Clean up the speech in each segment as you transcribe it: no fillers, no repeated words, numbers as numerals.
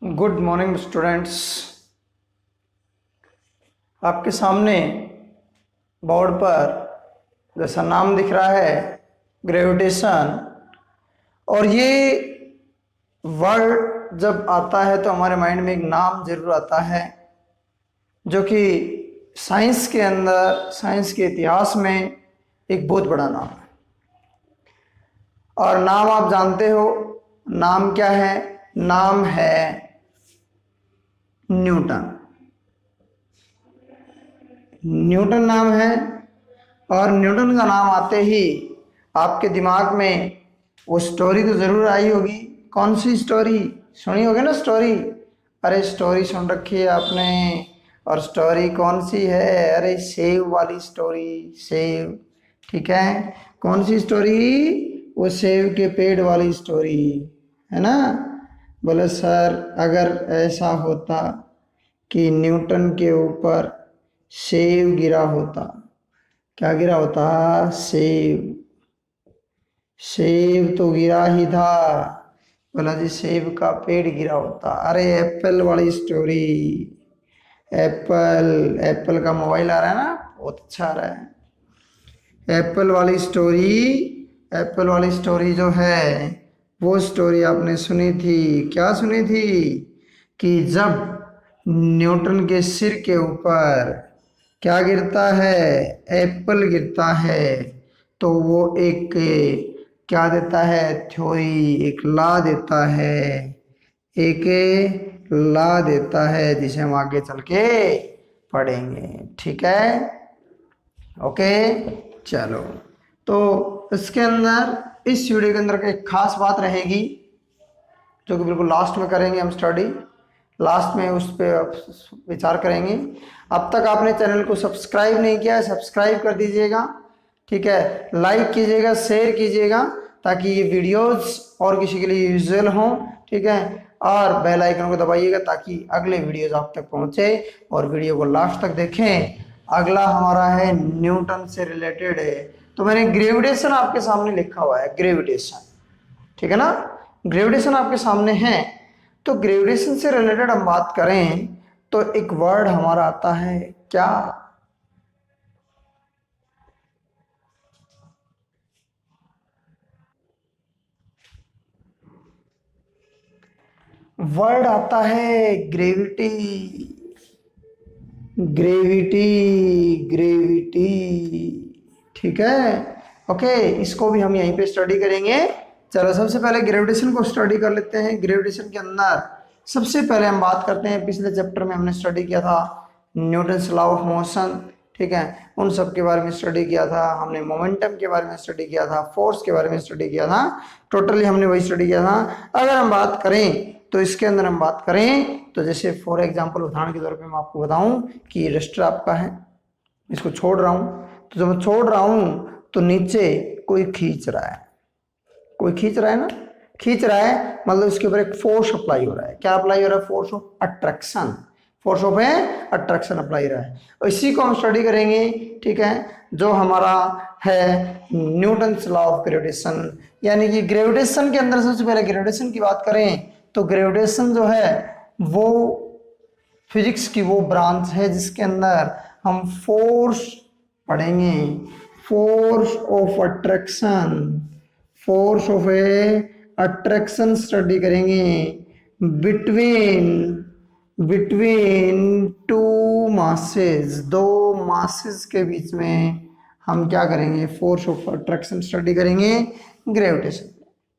Good morning students. आपके सामने board पर जैसा नाम दिख रहा है ग्रेविटेशन, और ये वर्ड जब आता है तो हमारे माइंड में एक नाम जरूर आता है जो कि साइंस के अंदर, साइंस के इतिहास में एक बहुत बड़ा नाम है। और नाम आप जानते हो, नाम क्या है? नाम है न्यूटन। न्यूटन नाम है। और न्यूटन का नाम आते ही आपके दिमाग में वो स्टोरी तो जरूर आई होगी। कौन सी स्टोरी सुनी होगी ना? स्टोरी, अरे स्टोरी सुन रखी है आपने। और स्टोरी कौन सी है? अरे सेव वाली स्टोरी, सेव। ठीक है, कौन सी स्टोरी? वो सेव के पेड़ वाली स्टोरी, है ना? बोले सर, अगर ऐसा होता कि न्यूटन के ऊपर सेव गिरा होता। क्या गिरा होता? सेव। सेव तो गिरा ही था। बोला जी सेव का पेड़ गिरा होता। अरे एप्पल वाली स्टोरी। एप्पल, एप्पल का मोबाइल आ रहा है ना, बहुत अच्छा आ रहा है। एप्पल वाली स्टोरी, एप्पल वाली स्टोरी जो है वो स्टोरी आपने सुनी थी। क्या सुनी थी? कि जब न्यूटन के सिर के ऊपर क्या गिरता है? एप्पल गिरता है, तो वो एक क्या देता है? थ्योरी, एक लॉ देता है। एक लॉ देता है जिसे हम आगे चल के पढ़ेंगे। ठीक है, ओके। चलो, तो इसके अंदर, इस वीडियो के अंदर एक खास बात रहेगी जो कि बिल्कुल लास्ट में करेंगे हम स्टडी। लास्ट में उस पर विचार करेंगे। अब तक आपने चैनल को सब्सक्राइब नहीं किया है, सब्सक्राइब कर दीजिएगा। ठीक है, लाइक कीजिएगा, शेयर कीजिएगा, ताकि ये वीडियोस और किसी के लिए यूजल हों। ठीक है, और बेल आइकन को दबाइएगा ताकि अगले वीडियोस आप तक पहुंचे, और वीडियो को लास्ट तक देखें। अगला हमारा है न्यूटन से रिलेटेड है। तो मैंने ग्रेविटेशन आपके सामने लिखा हुआ है, ग्रेविटेशन। ठीक है ना, ग्रेविटेशन आपके सामने है। तो ग्रेविटेशन से रिलेटेड हम बात करें तो एक वर्ड हमारा आता है क्या? वर्ड आता है ग्रेविटी। Gravity, gravity. ठीक है, ओके। इसको भी हम यहीं पे स्टडी करेंगे। चलो, सबसे पहले ग्रेविटेशन को स्टडी कर लेते हैं। ग्रेविटेशन के अंदर सबसे पहले हम बात करते हैं, पिछले चैप्टर में हमने स्टडी किया था न्यूटन्स लॉ ऑफ मोशन। ठीक है, उन सब के बारे में स्टडी किया था हमने। मोमेंटम के बारे में स्टडी किया था, फोर्स के बारे में स्टडी किया था। टोटली हमने वही स्टडी किया था। अगर हम बात करें तो इसके अंदर हम बात करें तो जैसे फॉर एग्जांपल, उदाहरण के तौर पे मैं आपको बताऊं कि रजिस्टर आपका है, इसको छोड़ रहा हूं। तो जब मैं छोड़ रहा हूं तो नीचे कोई खींच रहा है। कोई खींच रहा है ना, खींच रहा है, मतलब इसके ऊपर एक फोर्स अप्लाई हो रहा है। क्या अप्लाई हो रहा है? Force of attraction. Force of attraction apply हो रहा है, और इसी को हम स्टडी करेंगे। ठीक है, जो हमारा है न्यूटन्स लॉ ऑफ ग्रेविटेशन। यानी कि ग्रेविटेशन के अंदर सबसे पहले ग्रेविटेशन की बात करें तो ग्रेविटेशन जो है वो फिजिक्स की वो ब्रांच है जिसके अंदर हम फोर्स पढ़ेंगे। Force of attraction, force of attraction study करेंगे बिटवीन टू मासेस। दो मासेस के बीच में हम क्या करेंगे? फोर्स ऑफ अट्रैक्शन स्टडी करेंगे ग्रेविटेशन।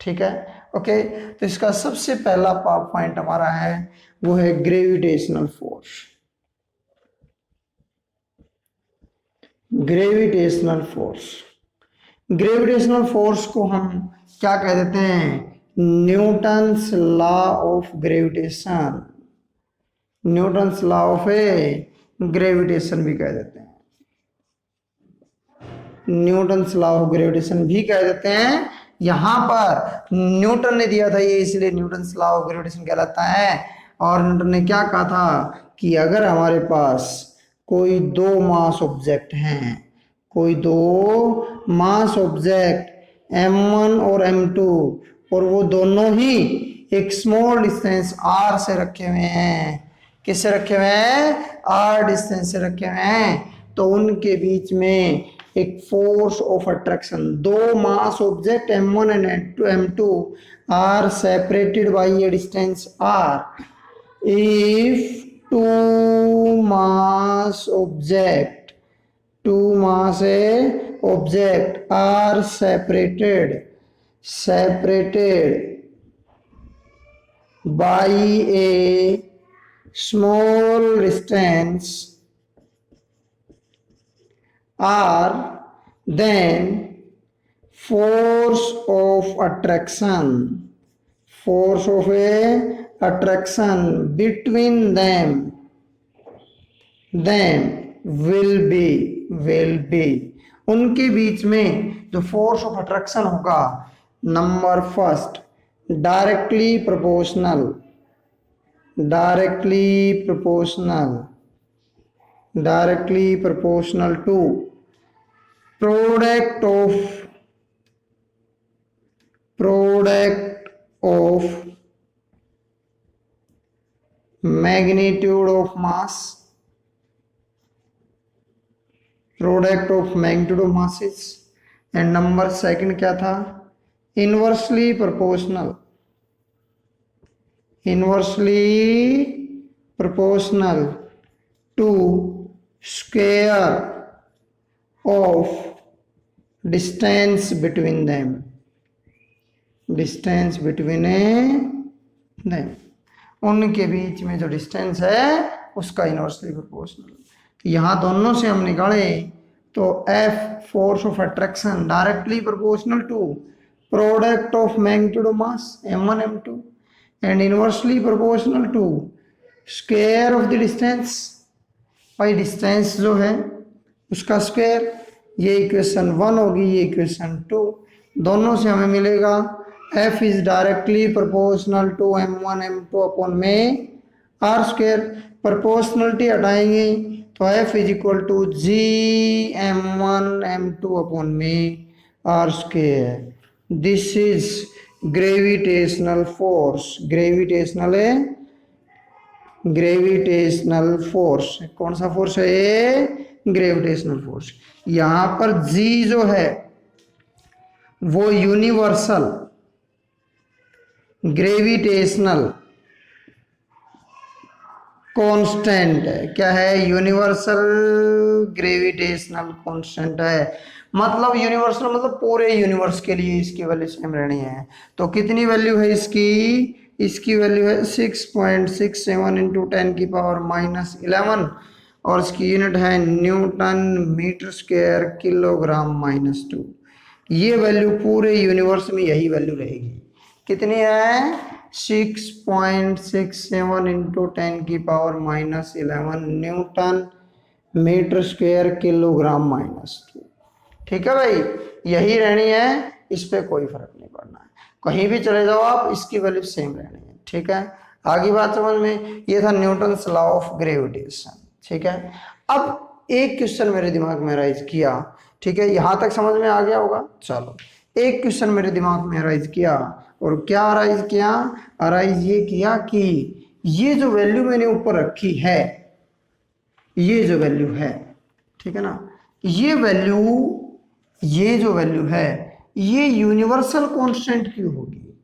ठीक है, ओके। तो इसका सबसे पहला पॉइंट हमारा है वो है gravitational force. Gravitational force, gravitational force को हम क्या कह देते हैं? Newton's law of gravitation. Newton's law of gravitation भी कह देते हैं। न्यूटन्स लॉ ऑफ ग्रेविटेशन भी कह देते हैं। यहां पर न्यूटन ने दिया था ये, इसलिए न्यूटन्स लॉ ऑफ ग्रेविटेशन कहलाता है। और न्यूटन ने क्या कहा था कि अगर हमारे पास कोई दो मास ऑब्जेक्ट हैं, कोई दो मास ऑब्जेक्ट M1 और M2, और वो दोनों ही एक स्मॉल डिस्टेंस r से रखे हुए हैं, किससे रखे हुए हैं, r डिस्टेंस से रखे हुए हैं, तो उनके बीच में एक फोर्स ऑफ अट्रैक्शन, दो mass object m1 and m2 are separated by a distance r. If two mass object are separated by a small distance r, then force of attraction between them will be, उनके बीच में जो force of attraction होगा, number first directly proportional to product of magnitude of masses. And number second क्या था, inversely proportional to square of distance between them, उनके बीच में जो डिस्टेंस है उसका इनवर्सली प्रोपोर्शनल. यहाँ दोनों से हम निकाले तो F force of attraction directly proportional to product of magnitude of mass m1 m2 and inversely proportional to square of the distance, भाई डिस्टेंस जो है उसका स्क्वायर. ये इक्वेशन 1 होगी, ये इक्वेशन 2. दोनों से हमें मिलेगा F is directly proportional to m1 m2 upon में r स्क्वायर. प्रोपोर्शनलिटी हटाएंगे तो F is equal to g m1 m2 upon में r square. This is gravitational force. Gravitational force कौन सा फोर्स है ये, ग्रेविटेशनल फोर्स. यहाँ पर g जो है वो यूनिवर्सल ग्रेविटेशनल कांस्टेंट है. क्या है, यूनिवर्सल ग्रेविटेशनल कांस्टेंट है. मतलब यूनिवर्सल मतलब पूरे यूनिवर्स के लिए इसकी वैल्यू सेम रहनी है. तो कितनी वैल्यू है इसकी वैल्यू है 6.67 इंटू 10 की पावर -11 और इसकी यूनिट है न्यूटन मीटर स्क्वायर किलोग्राम -2. ये वैल्यू पूरे यूनिवर्स में यही वैल्यू रहेगी. कितनी है, 6.67 इंटू 10 की power -11 newton metre square kilogram -2. ठीक है भाई, यही रहनी है, इस पे कोई फर्क नहीं पड़ना है. कहीं भी चले जाओ आप, इसकी वैल्यू सेम रहनी है. ठीक है, आगे बात समझ में. ये था न्यूटन लॉ ऑफ ग्रेविटेशन. ठीक है, अब एक क्वेश्चन मेरे दिमाग में राइज किया. ठीक है, यहां तक समझ में आ गया होगा. चलो, एक क्वेश्चन मेरे दिमाग में राइज किया, और क्या अराइज ये किया कि ये जो वैल्यू मैंने ऊपर रखी है, ये जो वैल्यू है, ठीक है ना, ये जो वैल्यू है ये यूनिवर्सल कांस्टेंट क्यों होगी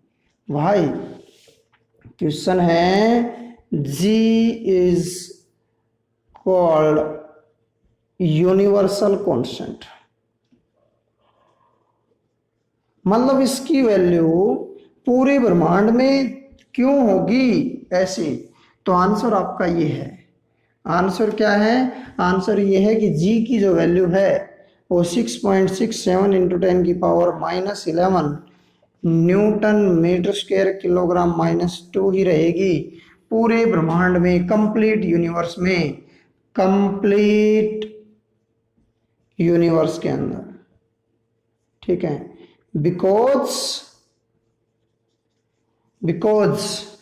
भाई. क्वेश्चन है G is called universal constant, मतलब इसकी वैल्यू पूरे ब्रह्मांड में क्यों होगी ऐसे. तो आंसर आपका ये है. आंसर क्या है, आंसर ये है कि G की जो वैल्यू है वो 6.67 इंटू 10 की power -11 newton metre square kilogram -2 ही रहेगी पूरे ब्रह्मांड में, कंप्लीट यूनिवर्स के अंदर. ठीक है, because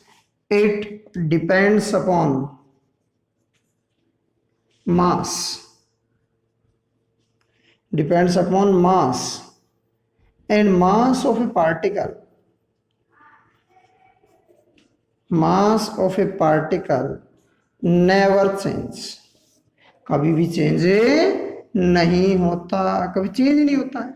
it depends upon mass and mass of a particle mass of A particle never change, कभी भी चेंज नहीं होता, कभी चेंज नहीं होता है।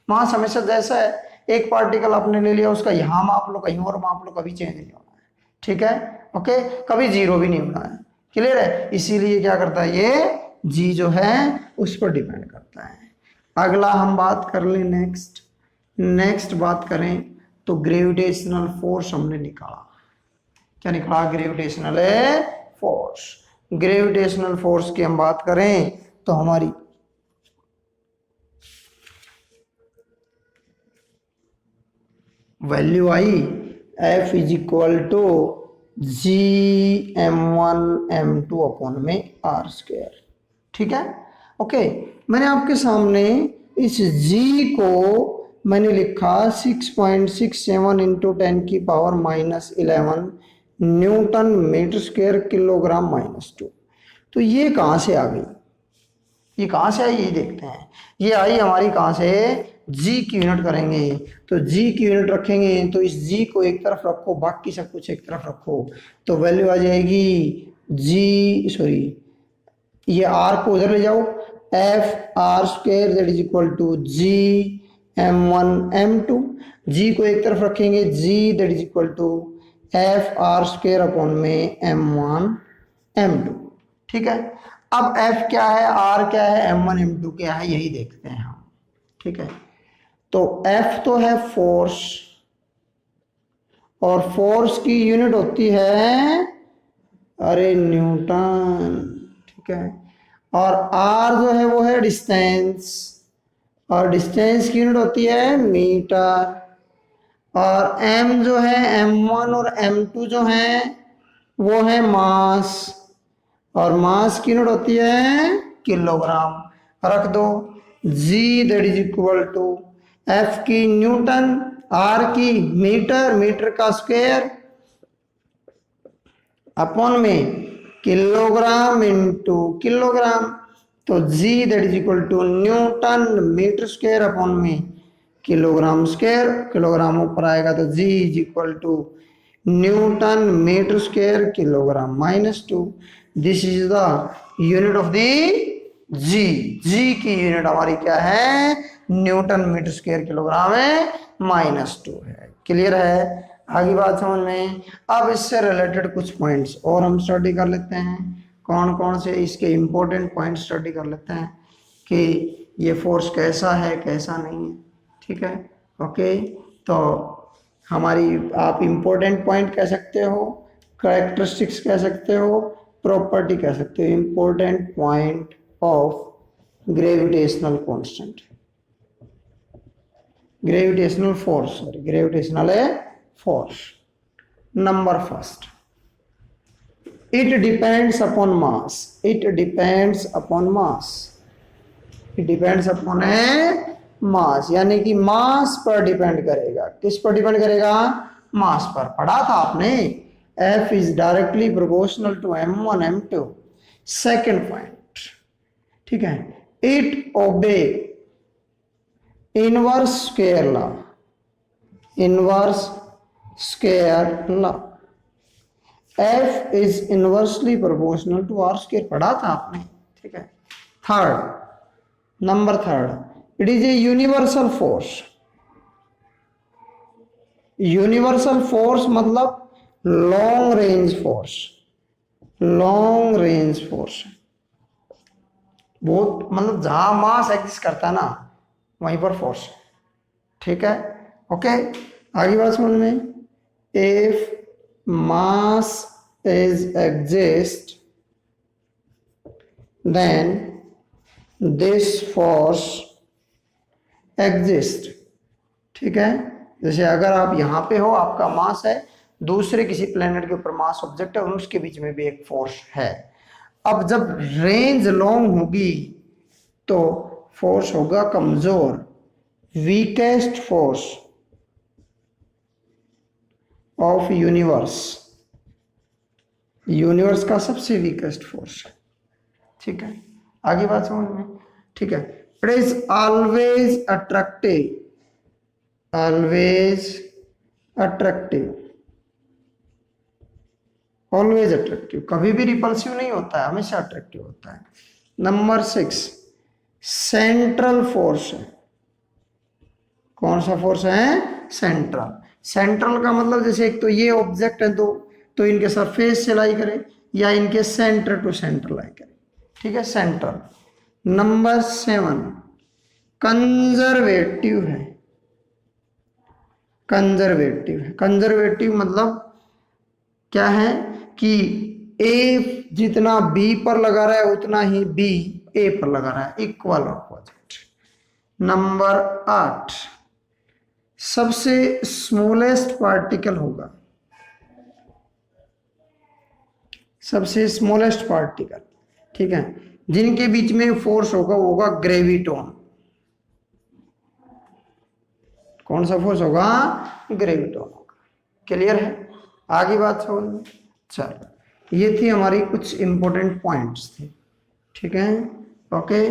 मास हमेशा जैसा है, एक पार्टिकल आपने ले लिया, उसका यहाँ माप लो, कहीं और माप लो, कभी चेंज नहीं होना है। ठीक है, ओके, कभी जीरो भी नहीं होना है। क्लियर है? इसीलिए क्या करता है ये जी जो है उस पर डिपेंड करता है। अगला हम बात कर लें नेक्स्ट बात करें तो ग्रेविटेशनल फोर्स हमने निकाला। क्या निकला? Gravitational force. ग्रेविटेशनल फोर्स की हम बात करें तो हमारी वैल्यू आई F is equal to GM1M2 upon में R²। ठीक है, ओके। मैंने आपके सामने इस G को मैंने लिखा 6.67 into 10⁻⁻11 newton metre square kilogram -2। तो ये कहाँ से आ गई? ये कहाँ से आई ये देखते हैं। ये आई हमारी कहाँ से? जी की यूनिट करेंगे तो जी की यूनिट रखेंगे तो इस जी को एक तरफ रखो, बाकी सब कुछ एक तरफ रखो, तो वैल्यू आ जाएगी ये आर को उधर ले जाओ, F(r²) that is equal to GM1M2। G को एक तरफ रखेंगे, G that is equal to F(r²) upon में M1M2। ठीक है, अब F क्या है, R क्या है, M1M2 क्या है, यही देखते हैं हम। ठीक है, तो F तो है फोर्स, और फोर्स की यूनिट होती है न्यूटन। ठीक है, और R जो है वो है डिस्टेंस, और डिस्टेंस की यूनिट होती है मीटर, और M जो है M1 और M2 जो है वो है मास, और मास की यूनिट होती है किलोग्राम। रख दो G that is equal to F की न्यूटन, R की मीटर, मीटर का स्क्वायर अपॉन में किलोग्राम इंटू किलोग्राम, तो G that is equal to newton metre square upon में किलोग्राम स्क्वायर, किलोग्राम ऊपर आएगा तो G is equal to newton metre square kilogram -2। This is the unit of the G. G की unit हमारी क्या है? Newton metre square kilogram है -2 है। क्लियर है? आगे बात समझ में। अब इससे रिलेटेड कुछ पॉइंट्स और हम स्टडी कर लेते हैं। कौन कौन से इसके इंपॉर्टेंट पॉइंट स्टडी कर लेते हैं कि ये फोर्स कैसा है कैसा नहीं है। ठीक है, ओके। तो हमारी आप इंपॉर्टेंट पॉइंट कह सकते हो, कैरेक्टरिस्टिक्स कह सकते हो, प्रॉपर्टी कह सकते हो। Important point of gravitational constant, gravitational force. Number first, it depends upon mass. It depends upon mass, यानी कि मास पर डिपेंड करेगा। किस पर डिपेंड करेगा? मास पर। पढ़ा था आपने, F is directly proportional to M1 M2। Second point, ठीक है, it obey inverse square law. F is inversely proportional to R²। पढ़ा था आपने। ठीक है, number third, it is a universal force मतलब लॉन्ग रेंज फोर्स। बहुत मतलब जहां मास एग्जिस्ट करता है ना वहीं पर फोर्स। ठीक है, ओके। आगे बात समझ में। If mass is exist then this force exist. ठीक है, जैसे अगर आप यहाँ पे हो, आपका मास है, दूसरे किसी प्लेनेट के ऊपर मास ऑब्जेक्ट है और उसके बीच में भी एक फोर्स है। अब जब रेंज लॉन्ग होगी तो फोर्स होगा कमजोर, वीकेस्ट फोर्स ऑफ यूनिवर्स का सबसे वीकेस्ट फोर्स। ठीक है, आगे बात समझ में। ठीक है, it is always attractive always attractive, कभी भी रिपल्सिव नहीं होता है, हमेशा अट्रैक्टिव होता है। नंबर 6 सेंट्रल फोर्स है। कौन सा फोर्स है? सेंट्रल। सेंट्रल का मतलब जैसे एक तो ये ऑब्जेक्ट है तो इनके सरफेस से लाई करे या इनके सेंटर टू सेंटर लाई करे, ठीक है, सेंट्रल। नंबर 7 कंजर्वेटिव है। कंजर्वेटिव है, कंजर्वेटिव मतलब क्या है कि ए जितना बी पर लगा रहा है उतना ही बी ए पर लगा रहा है, इक्वल ऑपोजिट। नंबर 8 सबसे स्मॉलेस्ट पार्टिकल होगा, सबसे स्मॉलेस्ट पार्टिकल, ठीक है, जिनके बीच में फोर्स होगा वो होगा ग्रेविटॉन। कौन सा फोर्स होगा? ग्रेविटॉन होगा। क्लियर है? आगे बात समझ में? चलो, ये थी हमारी कुछ इंपॉर्टेंट पॉइंट्स थे, ठीक है, ओके।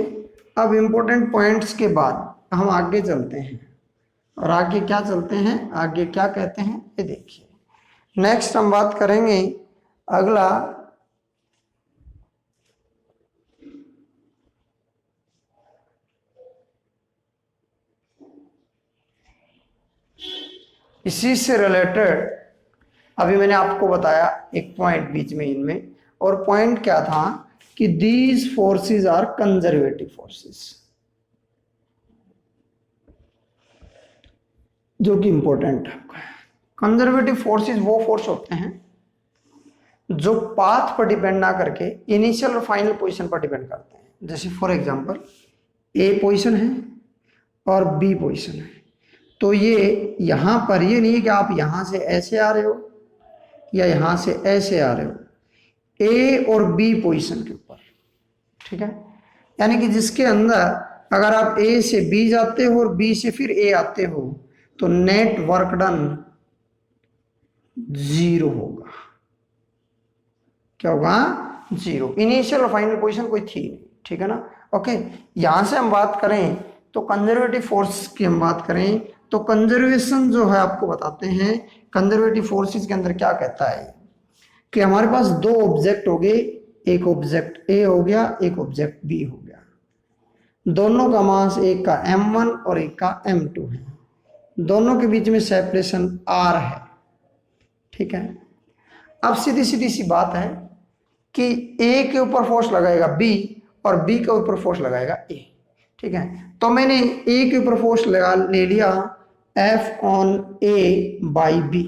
अब इंपॉर्टेंट पॉइंट्स के बाद हम आगे चलते हैं, और आगे क्या चलते हैं, आगे क्या कहते हैं ये देखिए। नेक्स्ट हम बात करेंगे अगला इसी से रिलेटेड अभी मैंने आपको बताया एक पॉइंट बीच में इनमें, और पॉइंट क्या था कि these forces are conservative forces, जो कि इंपॉर्टेंट है। कंजर्वेटिव फोर्सेस वो फोर्स होते हैं जो पाथ पर डिपेंड ना करके इनिशियल और फाइनल पोजीशन पर डिपेंड करते हैं। जैसे फॉर एग्जांपल ए पोजीशन है और बी पोजीशन है, तो ये यहां पर ये नहीं है कि आप यहां से ऐसे आ रहे हो या यहां से ऐसे आ रहे हो, ए और बी पोजीशन के ऊपर, ठीक है। यानी कि जिसके अंदर अगर आप ए से बी जाते हो और बी से फिर ए आते हो तो नेट वर्क डन 0 होगा। क्या होगा? 0। इनिशियल और फाइनल पोजीशन कोई थी नहीं, ठीक है ना, ओके। यहां से हम बात करें तो कंजर्वेटिव फोर्स की हम बात करें तो कंजर्वेशन जो है आपको बताते हैं, कंजर्वेटिव फोर्सेस के अंदर क्या कहता है कि हमारे पास दो ऑब्जेक्ट हो गए, एक ऑब्जेक्ट ए हो गया, एक ऑब्जेक्ट बी हो गया, दोनों का मास एक का m1 और एक का m2 है, दोनों के बीच में सेपरेशन r है, ठीक है। अब सीधी सीधी सी बात है कि ए के ऊपर फोर्स लगाएगा बी और बी के ऊपर फोर्स लगाएगा ए, ठीक है। तो मैंने ए के ऊपर फोर्स ले लिया F on A by B,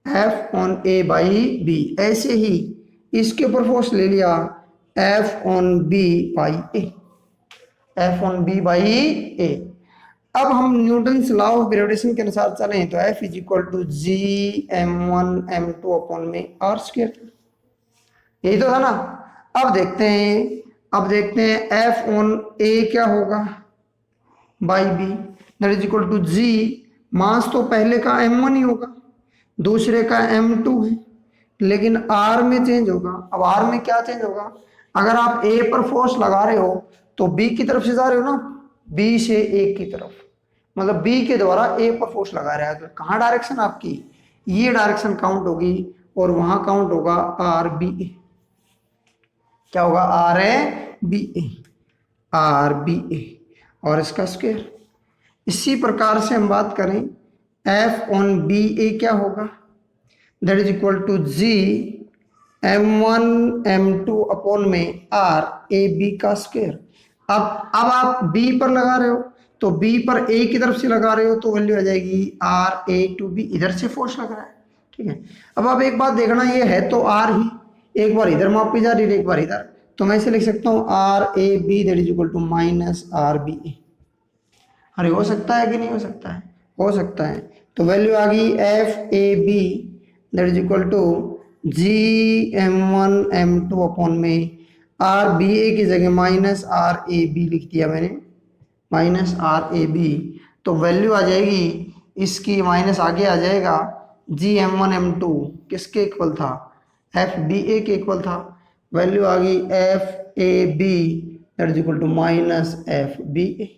F on A by B. ऐसे ही इसके ऊपर फोर्स ले लिया F on B by A, F on B by A. अब हम न्यूटन्स लॉ ऑफ ग्रेविटेशन के अनुसार चलें तो F is equal to G m1 m2 upon में r स्क्वायर, यही तो था ना। अब देखते हैं F ऑन ए क्या होगा by B, that is equal to G, mass तो पहले का m1 ही होगा, दूसरे का m2 है, लेकिन r में चेंज होगा। अब r में क्या चेंज होगा? अगर आप a पर फोर्स लगा रहे हो तो b की तरफ से जा रहे हो ना, b से a की तरफ, मतलब b के द्वारा a पर फोर्स लगा रहा है, तो कहाँ डायरेक्शन आपकी, ये डायरेक्शन काउंट होगी और वहां काउंट होगा आर बी ए। क्या होगा? R A B A, R B A और इसका स्क्वायर। इसी प्रकार से हम बात करें एफ ऑन बी ए क्या होगा, that is equal to G m1 m2 upon में आर ए बी का स्क्वायर। अब आप b पर लगा रहे हो तो b पर a की तरफ से लगा रहे हो तो वैल्यू आ जाएगी आर ए टू बी, इधर से फोर्स लग रहा है, ठीक है। अब आप एक बात देखना, ये है तो r ही, एक बार इधर मापी जा रही है एक बार इधर, तो मैं इसे लिख सकता हूँ R A B that is equal to minus R B A. अरे हो सकता है कि नहीं हो सकता है? हो सकता है। तो वैल्यू आ गई F A B that is equal to G m1 m2 upon में आर बी ए की जगह माइनस आर ए बी लिख दिया मैंने, माइनस आर ए बी। तो वैल्यू आ जाएगी इसकी, माइनस आगे आ जाएगा जी m1 m2 किसके इक्वल था? एफ बी ए के इक्वल था। वैल्यू आ गई F A B that is equal to minus F B A.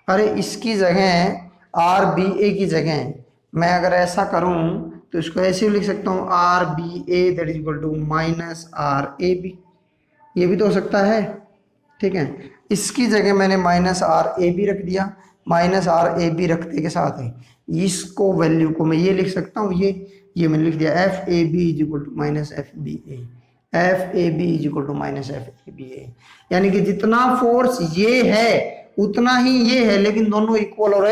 अरे इसकी जगह आर बी ए की जगह मैं अगर ऐसा करूं तो इसको ऐसे भी लिख सकता हूँ R B A that is equal to minus R A B, ये भी तो हो सकता है। ठीक है, इसकी जगह मैंने माइनस आर ए बी रख दिया। माइनस आर ए बी रखते के साथ ही इसको वैल्यू को मैं ये लिख सकता हूँ, ये मैंने लिख दिया F A B is equal to minus F B A, F A B is equal to minus F A B A. यानी कि जितना फोर्स ये है उतना ही ये है, लेकिन दोनों इक्वल और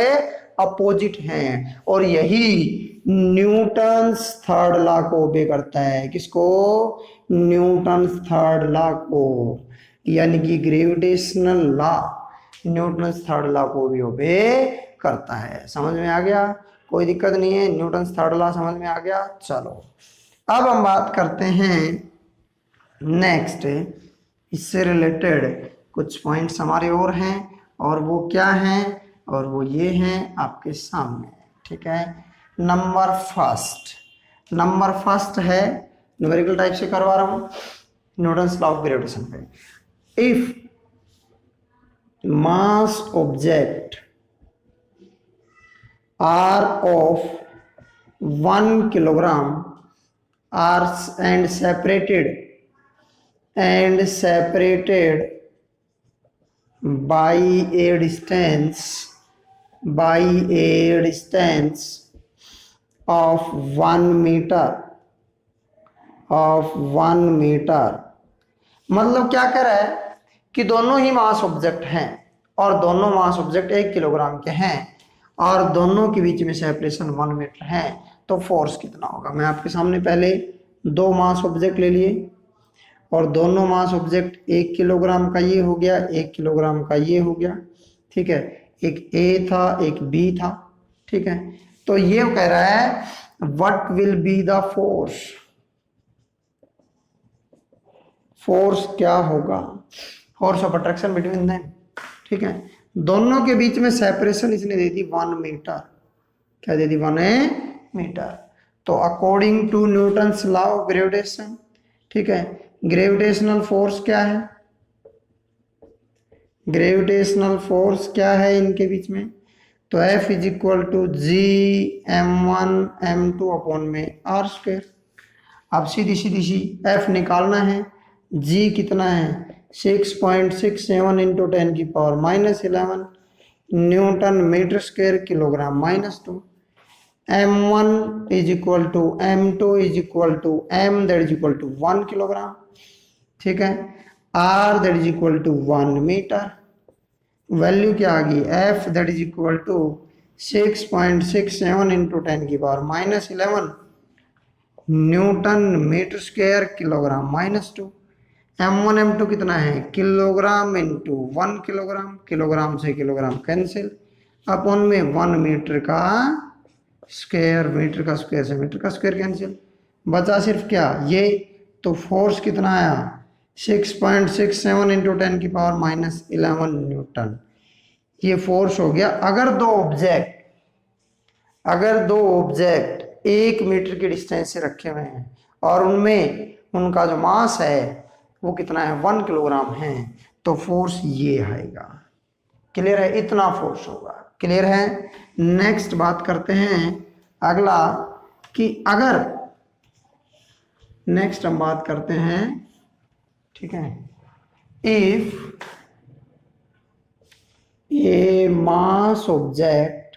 अपोजिट हैं। और यही न्यूटन्स थर्ड लॉ को ओबे करता है। किसको? न्यूटन्स थर्ड लॉ को, यानी कि gravitational law Newton's third law को भी ओबे करता है। समझ में आ गया? कोई दिक्कत नहीं है, न्यूटन्स थर्ड लॉ समझ में आ गया। चलो अब हम बात करते हैं नेक्स्ट, इससे रिलेटेड कुछ पॉइंट्स हमारे और हैं, और वो क्या हैं? और वो ये हैं आपके सामने। ठीक है, नंबर फर्स्ट है, न्यूमेरिकल टाइप से करवा रहा हूं, न्यूटन्स लॉ ऑफ ग्रेविटेशन पे। If mass object are of 1 kilogram are and separated by a distance of 1 metre. मतलब क्या कह रहा है कि दोनों ही मास ऑब्जेक्ट हैं और दोनों मास ऑब्जेक्ट 1 किलोग्राम के हैं और दोनों के बीच में सेपरेशन 1 मीटर है, तो फोर्स कितना होगा? मैं आपके सामने पहले दो मास ऑब्जेक्ट ले लिए और दोनों मास ऑब्जेक्ट 1 किलोग्राम का ये हो गया, 1 किलोग्राम का ये हो गया। ठीक है, एक ए था एक बी था। ठीक है, तो ये कह रहा है what will be the force क्या होगा? Force of attraction between them. ठीक है, दोनों के बीच में सेपरेशन इसने दे दी 1 मीटर। क्या दे दी? 1 मीटर। तो according to Newton's law of gravitation, ठीक है, ग्रेविटेशनल फोर्स क्या है? ग्रेविटेशनल फोर्स क्या है इनके बीच में? तो F is equal to G m1 m2 upon में आर स्क्वायर। अब सीधी सी F निकालना है। G कितना है? 6.67 इंटू 10 की power -11 newton metre square kilogram -2। m1 is equal to m2 is equal to m that is equal to 1 kilogram. ठीक है, r that is equal to 1 metre. Value क्या आ गई? F that is equal to 6.67 into 10 की power -11 newton metre square kilogram -2। m1 m2 कितना है? Kilogram into 1 kilogram, kilogram से kilogram cancel, upon में 1 मीटर का स्क्वायर, मीटर का स्क्वायर से मीटर का स्क्वायर कैंसिल, बचा सिर्फ क्या? ये। तो फोर्स कितना आया? 6.67 इंटू 10 की पावर -11 न्यूटन। ये फोर्स हो गया। अगर दो ऑब्जेक्ट 1 मीटर के डिस्टेंस से रखे हुए हैं और उनमें उनका जो मास है वो कितना है? 1 किलोग्राम है, तो फोर्स ये आएगा। क्लियर है? इतना फोर्स होगा। क्लियर है? नेक्स्ट बात करते हैं अगला, कि अगर नेक्स्ट हम बात करते हैं, ठीक है, if A mass object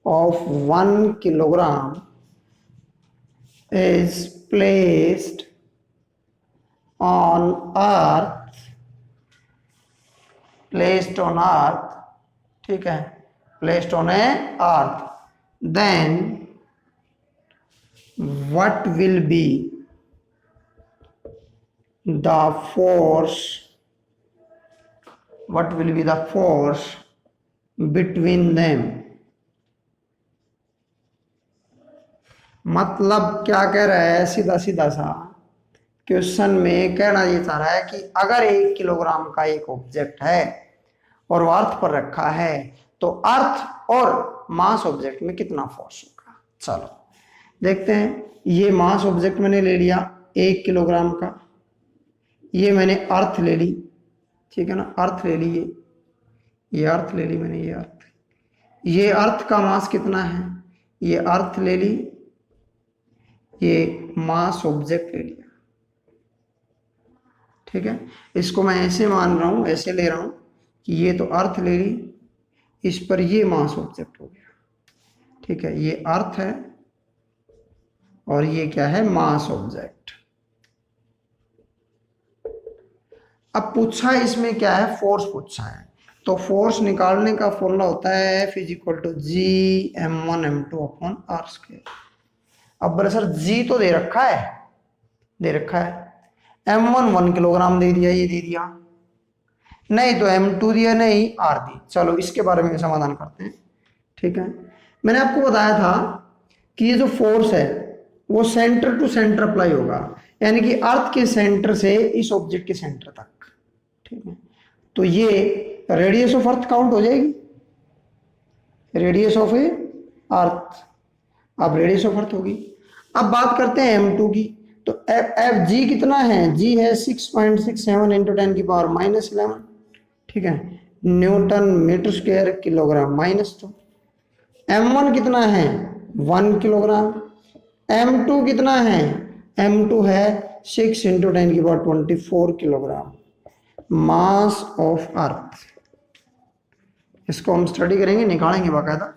of 1 kilogram is placed on earth, ठीक है, placed on a earth, then what will be the force between them? मतलब क्या कह रहा है? सीधा सा क्वेश्चन में कहना ये चाह रहा है कि अगर 1 किलोग्राम का एक ऑब्जेक्ट है और वो अर्थ पर रखा है, तो अर्थ और मास ऑब्जेक्ट में कितना फोर्स होगा? चलो देखते हैं। ये मास ऑब्जेक्ट मैंने ले लिया 1 किलोग्राम का, ये मैंने अर्थ ले ली, ठीक है ना, अर्थ ले ली, ये अर्थ ले ली मैंने, ये अर्थ का मास कितना है? ये अर्थ ले ली, ये मास ऑब्जेक्ट ले लिया, ठीक है। इसको मैं ऐसे मान रहा हूं, ऐसे ले रहा हूं कि ये तो अर्थ ले ली, इस पर ये मास ऑब्जेक्ट हो गया, ठीक है। ये अर्थ है और ये क्या है, मास ऑब्जेक्ट। अब पूछा है इसमें क्या है, फोर्स पूछा है। तो फोर्स निकालने का फॉर्मूला होता है F equal to G m1 m2 upon R square. अब बोले सर जी तो दे रखा है, दे रखा है, m1 1 किलोग्राम दे दिया, ये दे दिया, नहीं तो m2 दिया, नहीं आर दी। चलो इसके बारे में समाधान करते हैं, ठीक है। मैंने आपको बताया था कि ये जो फोर्स है वो सेंटर टू सेंटर अप्लाई होगा, यानी कि अर्थ के सेंटर से इस ऑब्जेक्ट के सेंटर तक, ठीक है। तो ये रेडियस ऑफ अर्थ काउंट हो जाएगी, रेडियस ऑफ ए अर्थ, अब रेडियस ऑफ अर्थ होगी। अब बात करते हैं m2 की, तो एफ जी कितना है, जी है 6.67 इंटू 10 की पावर -11, ठीक है, newton metre square kilogram -2। m1 कितना है 1 किलोग्राम, m2 कितना है, m2 है 6 इंटू 10 की power 24 kilogram, mass of Earth. इसको हम स्टडी करेंगे, निकालेंगे बाकायदा।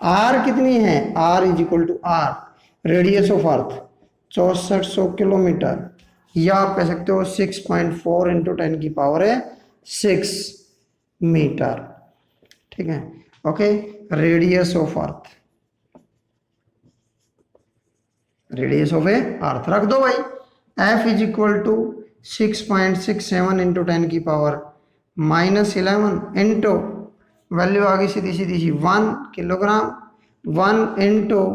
आर कितनी है, R is equal to R, radius of Earth 6400 kilometre, या आप कह सकते हो 6.4 इंटू 10 की पावर है 6 मीटर, ठीक है। Okay, radius of earth, radius of a earth रख दो भाई। F is equal to 6.67 into 10 की पावर -11 इंटू वैल्यू आ गई सीधी सीधी सी 1 किलोग्राम, 1 इंटू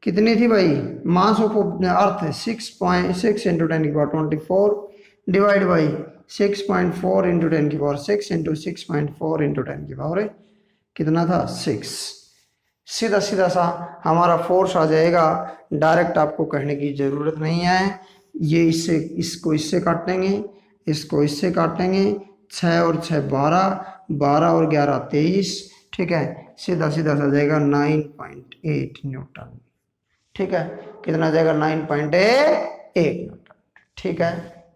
कितनी थी भाई, मास ऑफ अर्थ 6.6 इंटू 10 की पावर 24 डिवाइड बाई 6.4 इंटू 10 की पावर 6 इंटू 6.4 इंटू 10 की पावर कितना था 6। सीधा सीधा सा हमारा फोर्स आ जाएगा, डायरेक्ट आपको कहने की ज़रूरत नहीं है। ये इससे, इसको इससे काटेंगे, इसको इससे काटेंगे, 6 और 6 12, 12 और 11 23, ठीक है। सीधा सीधा सा जाएगा 9.8 न्यूटन, ठीक है। कितना जाएगा 9.8 न्यूटन, ठीक है।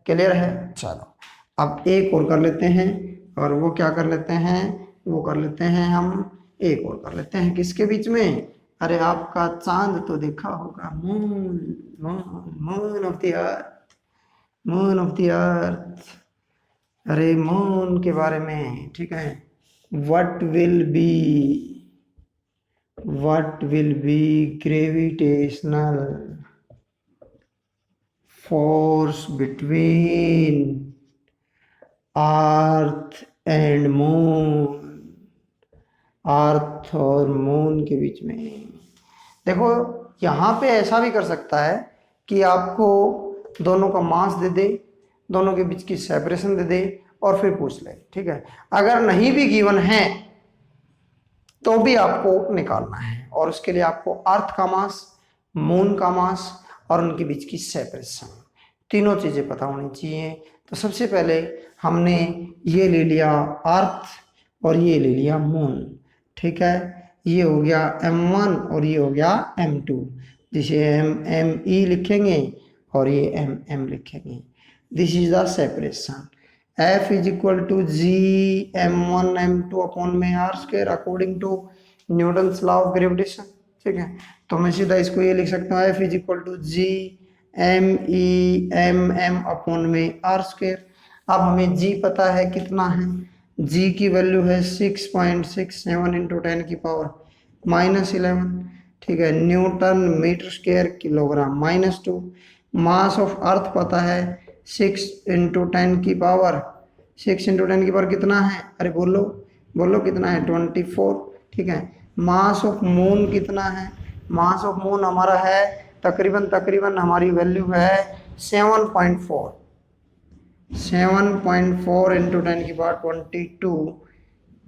क्लियर है। चलो अब एक और कर लेते हैं, और वो क्या कर लेते हैं, वो कर लेते हैं हम, एक और कर लेते हैं किसके बीच में, अरे आपका चांद तो देखा होगा, moon, moon, moon of the earth, moon of the earth, अरे मून के बारे में, ठीक है। What will be gravitational force between earth and moon, earth और मून के बीच में। देखो यहाँ पे ऐसा भी कर सकता है कि आपको दोनों का मास दे दे, दोनों के बीच की सेपरेशन दे दे और फिर पूछ ले, ठीक है। अगर नहीं भी गिवन है तो भी आपको निकालना है, और उसके लिए आपको अर्थ का मास, मून का मास और उनके बीच की सेपरेशन, तीनों चीज़ें पता होनी चाहिए। तो सबसे पहले हमने ये ले लिया अर्थ और ये ले लिया मून, ठीक है। ये हो गया m1 और ये हो गया m2, जिसे हम me लिखेंगे और ये mm लिखेंगे। This is the separation. F is equal to G m1 m2 upon में R square according to Newton's law of gravitation, ठीक है। तो मैं सीधा इसको ये लिख सकता हूँ, F is equal to G me mm upon में आर स्क्वायर। अब हमें g पता है कितना है, g की वैल्यू है 6.67 इंटू 10 की पावर -11, ठीक है, newton metre square kilogram -2। Mass of Earth पता है 6 इंटू 10 की पावर, 6 इंटू 10 की पावर कितना है, अरे बोलो बोलो कितना है 24, ठीक है। मास ऑफ मून कितना है, मास ऑफ मून हमारा है तकरीबन हमारी वैल्यू है 7.4 इंटू 10 की पावर 22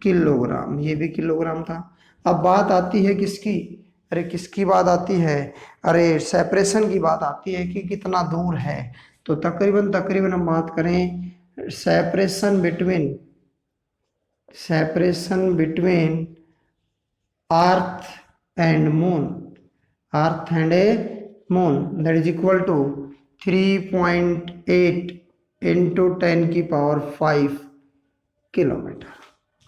किलोग्राम, ये भी किलोग्राम था। अब बात आती है किसकी, अरे किसकी बात आती है, अरे सेपरेशन की बात आती है कि कितना दूर है। तो तकरीबन हम बात करें separation between earth and moon, earth and a moon, that is equal to 3.8 into 10 की पावर 5 किलोमीटर।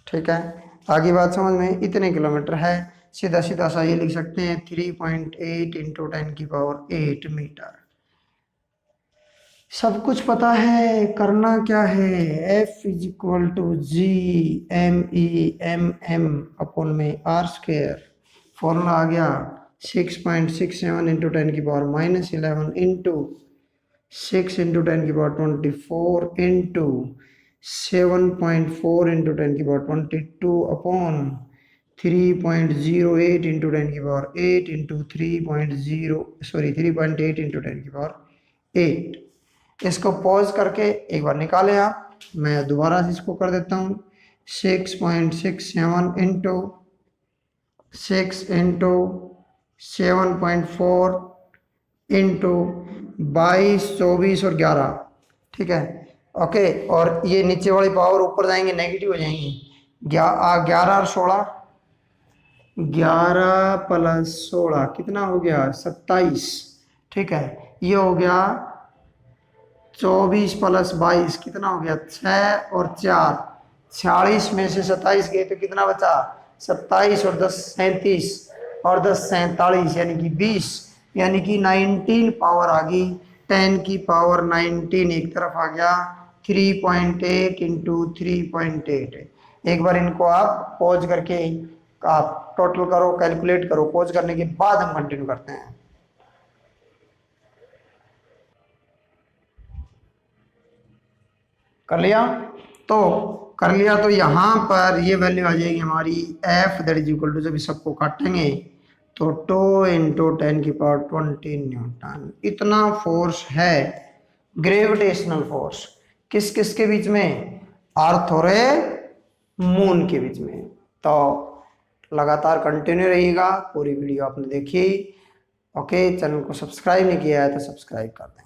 ठीक है, आगे बात समझ में, इतने किलोमीटर है, सीधा सीधा सा ये लिख सकते हैं 3.8 इंटू 10 की पावर 8 मीटर। सब कुछ पता है, करना क्या है, F is equal to G M E M M upon में आर स्क्वेयर। फॉर्मूला आ गया 6.67 इंटू 10 की पावर -11 इंटू 6 इंटू 10 की पावर 24 इंटू 7.4 इंटू 10 की पावर 22 अपॉन 3.08 इंटू 10 की पावर 8 इंटू 3.8 इंटू 10 की पावर 8। इसको पॉज करके एक बार निकालें आप, मैं दोबारा से इसको कर देता हूँ 6.67 इंटू 6 इंटू 7.4 इंटू 22, 24 और 11। ठीक है, ओके, और ये नीचे वाली पावर ऊपर जाएंगे नेगेटिव हो जाएंगी। 11 और 16, 11 प्लस 16 कितना हो गया 27। ठीक है, ये हो गया 24 प्लस 22 कितना हो गया 6 और 4, 46 में से 27 गए तो कितना बचा 27 और 10 37 और 10 47 यानी कि 20, यानी कि 19 पावर आ गई। 10 की पावर 19 एक तरफ आ गया, 3.8 इंटू 3.8। एक बार इनको आप पॉज करके आप टोटल करो, कैलकुलेट करो, पॉज करने के बाद हम कंटिन्यू करते हैं। कर लिया? तो कर लिया तो यहाँ पर ये वैल्यू आ जाएगी हमारी F that is equal to, जब इस सबको काटेंगे तो 2 इंटू 10 की पावर 20 न्यूटन। इतना फोर्स है, ग्रेविटेशनल फोर्स, किस किस के बीच में, अर्थ और मून के बीच में। तो लगातार कंटिन्यू रहिएगा, पूरी वीडियो आपने देखी। ओके, चैनल को सब्सक्राइब नहीं किया है तो सब्सक्राइब कर दें।